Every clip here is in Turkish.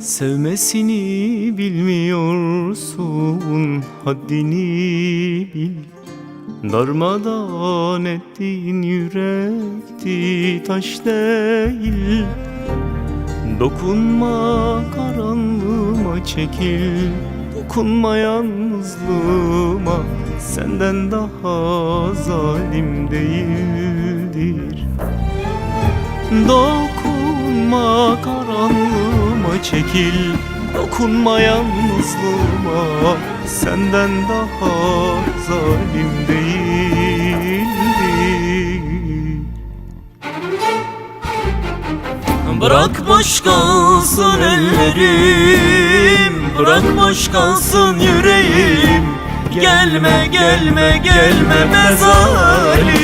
Sevmesini bilmiyorsun, haddini bil. Darmadan ettiğin yürekti, taş değil. Dokunma karanlığıma, çekil. Dokunma yalnızlığıma, senden daha zalim değildir. Dokunma karanlığıma, çekil. Dokunma yalnızlığıma, senden daha zalim değildir. Bırak boş kalsın ellerim, bırak boş kalsın yüreğim. Gelme gelme gelme be zalim.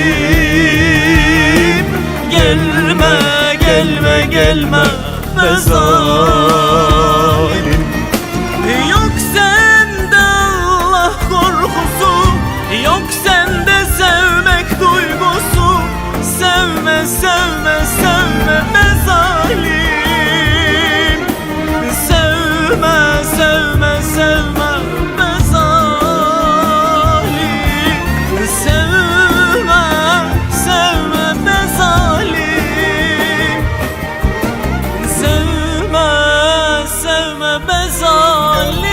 Gelme gelme gelme be zalim. Yok sende Allah korkusu, yok sende sevmek duygusu. Sevme sevme sevme be zalim. Sevme sevme sevme be zalim. Sevme sevme be zalim. Sevme sevme be zalim.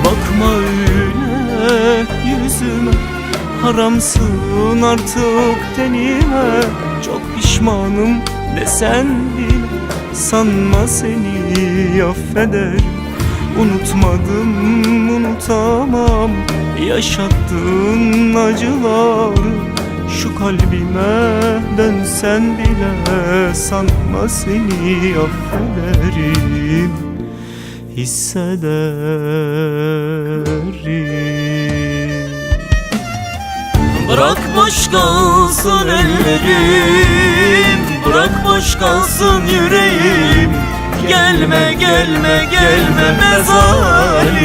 Bakma öyle yüzüme, haramsın artık tenime. Çok pişmanım desen bile, sanma seni affederim. Unutmadım, unutamam yaşattığın acıları. Şu kalbime dönsen bile, sanma seni affederim. Hissederim. Bırak boş kalsın ellerim, bırak boş kalsın yüreğim. Gelme gelme gelme be zalim.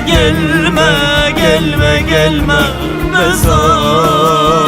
Gelme gelme gelme be zalim.